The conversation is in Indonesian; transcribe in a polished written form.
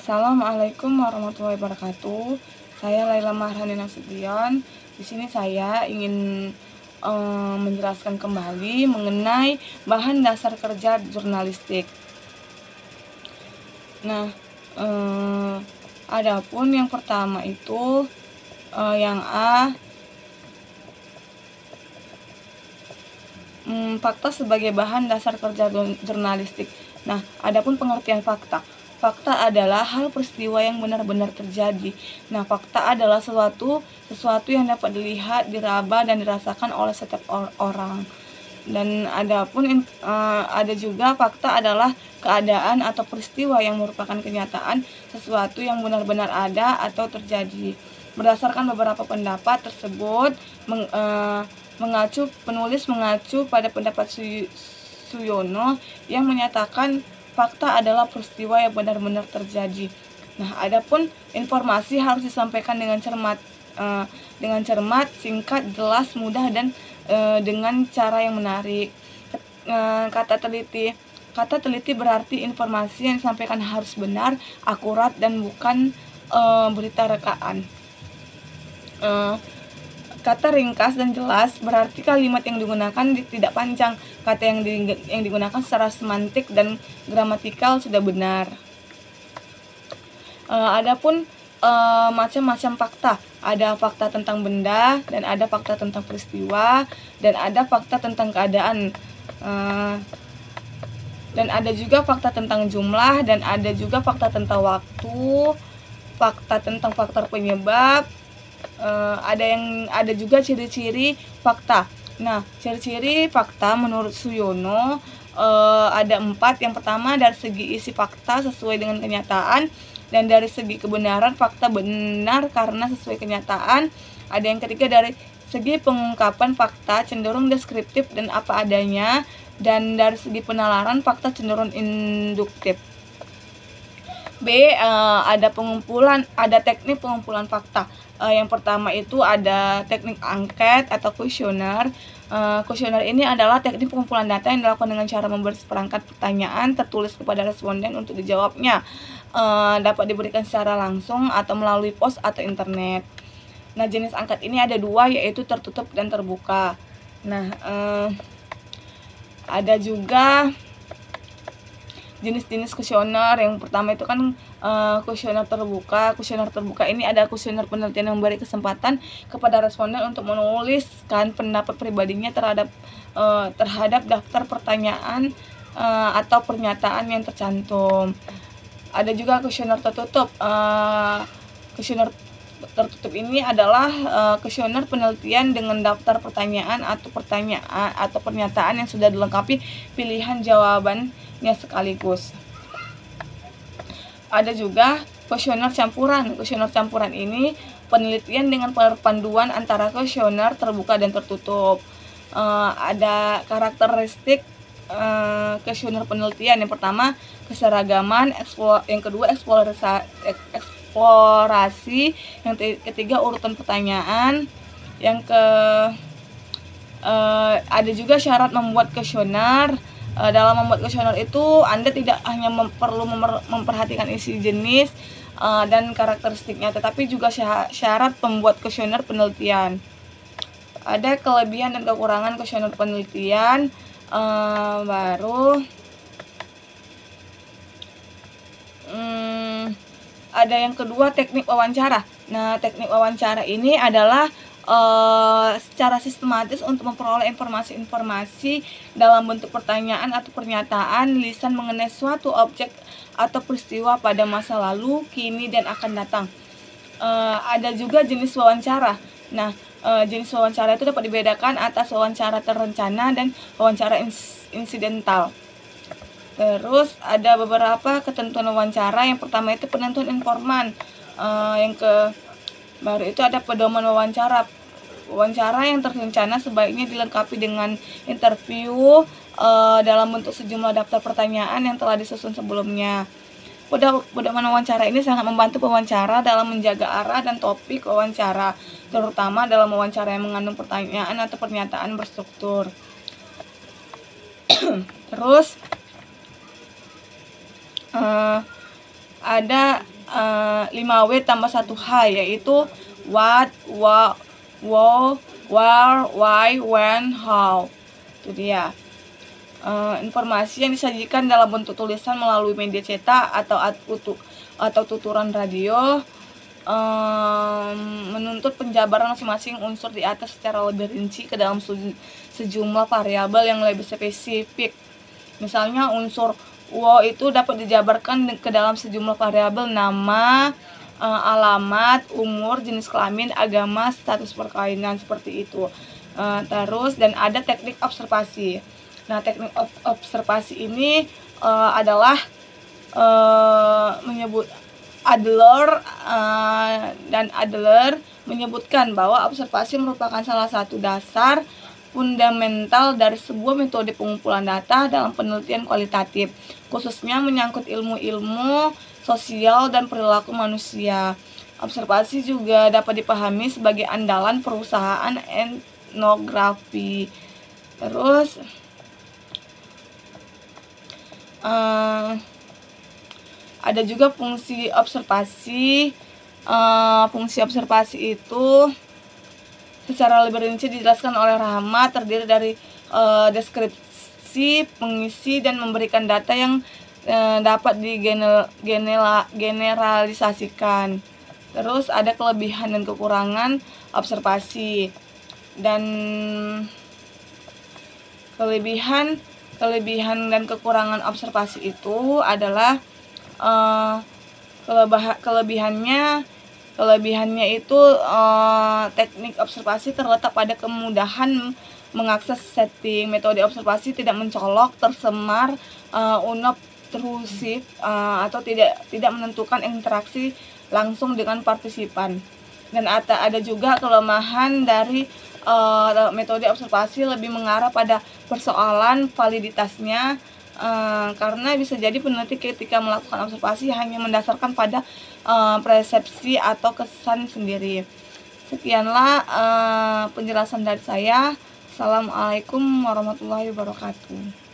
Assalamualaikum warahmatullahi wabarakatuh. Saya Laila Mahrani Nasution. Di sini saya ingin menjelaskan kembali mengenai bahan dasar kerja jurnalistik. Nah, adapun yang pertama itu yang A, fakta sebagai bahan dasar kerja jurnalistik. Nah, adapun pengertian fakta. Fakta adalah hal peristiwa yang benar-benar terjadi. Nah, fakta adalah sesuatu yang dapat dilihat, diraba, dan dirasakan oleh setiap orang. Dan adapun ada juga fakta adalah keadaan atau peristiwa yang merupakan kenyataan sesuatu yang benar-benar ada atau terjadi. Berdasarkan beberapa pendapat tersebut, penulis mengacu pada pendapat Suyono yang menyatakan fakta adalah peristiwa yang benar-benar terjadi. Nah, adapun informasi harus disampaikan dengan cermat, singkat, jelas, mudah, dan dengan cara yang menarik. Kata teliti berarti informasi yang disampaikan harus benar, akurat, dan bukan berita rekaan. Kata ringkas dan jelas berarti kalimat yang digunakan tidak panjang. Kata yang digunakan secara semantik dan gramatikal sudah benar. Adapun macam-macam fakta. Ada fakta tentang benda, dan ada fakta tentang peristiwa, dan ada fakta tentang keadaan. Dan ada juga fakta tentang jumlah, dan ada juga fakta tentang waktu, fakta tentang faktor penyebab. Ada juga ciri-ciri fakta. Nah, ciri-ciri fakta menurut Suyono ada 4. Yang pertama, dari segi isi fakta sesuai dengan kenyataan, dan dari segi kebenaran fakta benar karena sesuai kenyataan. Ada yang ketiga, dari segi pengungkapan fakta cenderung deskriptif dan apa adanya, dan dari segi penalaran fakta cenderung induktif. B, ada teknik pengumpulan fakta. Yang pertama itu ada teknik angket atau kuesioner. Kuesioner ini adalah teknik pengumpulan data yang dilakukan dengan cara memberi seperangkat pertanyaan tertulis kepada responden untuk dijawabnya. Dapat diberikan secara langsung atau melalui pos atau internet. Nah, jenis angket ini ada 2, yaitu tertutup dan terbuka. Nah, ada juga jenis-jenis kuesioner. Yang pertama itu kan kuesioner terbuka. Kuesioner terbuka ini ada kuesioner penelitian yang memberi kesempatan kepada responden untuk menuliskan pendapat pribadinya terhadap daftar pertanyaan atau pernyataan yang tercantum. Ada juga kuesioner tertutup. Kuesioner tertutup ini adalah kuesioner penelitian dengan daftar pertanyaan atau pernyataan yang sudah dilengkapi pilihan jawabannya sekaligus. Ada juga kuesioner campuran. Kuesioner campuran ini penelitian dengan perpaduan antara kuesioner terbuka dan tertutup. Ada karakteristik kuesioner penelitian. Yang pertama, keseragaman, yang kedua eksplorasi, yang ketiga urutan pertanyaan, ada juga syarat membuat kuesioner. Dalam membuat kuesioner itu Anda tidak hanya perlu memperhatikan isi jenis dan karakteristiknya, tetapi juga syarat pembuat kuesioner penelitian. Ada kelebihan dan kekurangan kuesioner penelitian. Ada yang kedua, teknik wawancara. Nah, teknik wawancara ini adalah secara sistematis untuk memperoleh informasi-informasi dalam bentuk pertanyaan atau pernyataan lisan mengenai suatu objek atau peristiwa pada masa lalu, kini, dan akan datang. Ada juga jenis wawancara. Nah, jenis wawancara itu dapat dibedakan atas wawancara terencana dan wawancara insidental. Terus ada beberapa ketentuan wawancara. Yang pertama itu penentuan informan. Baru itu ada pedoman wawancara. Wawancara yang terencana sebaiknya dilengkapi dengan interview dalam bentuk sejumlah daftar pertanyaan yang telah disusun sebelumnya. Pedoman wawancara ini sangat membantu pewawancara dalam menjaga arah dan topik wawancara, terutama dalam wawancara yang mengandung pertanyaan atau pernyataan berstruktur. Terus ada 5W tambah 1H, yaitu what, where, why, when, how. Itu dia. Informasi yang disajikan dalam bentuk tulisan melalui media cetak atau tuturan radio menuntut penjabaran masing-masing unsur di atas secara lebih rinci ke dalam sejumlah variabel yang lebih spesifik. Misalnya unsur wo itu dapat dijabarkan ke dalam sejumlah variabel nama, alamat, umur, jenis kelamin, agama, status perkawinan, seperti itu. Terus dan ada teknik observasi. Nah, teknik observasi ini adalah menyebut Adler menyebutkan bahwa observasi merupakan salah satu dasar fundamental dari sebuah metode pengumpulan data dalam penelitian kualitatif, khususnya menyangkut ilmu-ilmu sosial dan perilaku manusia. Observasi juga dapat dipahami sebagai andalan perusahaan etnografi. Terus ada juga fungsi observasi. Fungsi observasi itu secara lebih rinci dijelaskan oleh Rahmat, terdiri dari deskripsi, pengisi, dan memberikan data yang dapat digeneralisasikan. Terus ada kelebihan dan kekurangan observasi. Dan kelebihan dan kekurangan observasi itu adalah kelebihannya itu teknik observasi terletak pada kemudahan mengakses setting. Metode observasi tidak mencolok, tersemar, unobtrusif, atau tidak menentukan interaksi langsung dengan partisipan. Dan ada juga kelemahan dari metode observasi lebih mengarah pada persoalan validitasnya, karena bisa jadi peneliti ketika melakukan observasi hanya mendasarkan pada persepsi atau kesan sendiri. Sekianlah penjelasan dari saya. Assalamualaikum warahmatullahi wabarakatuh.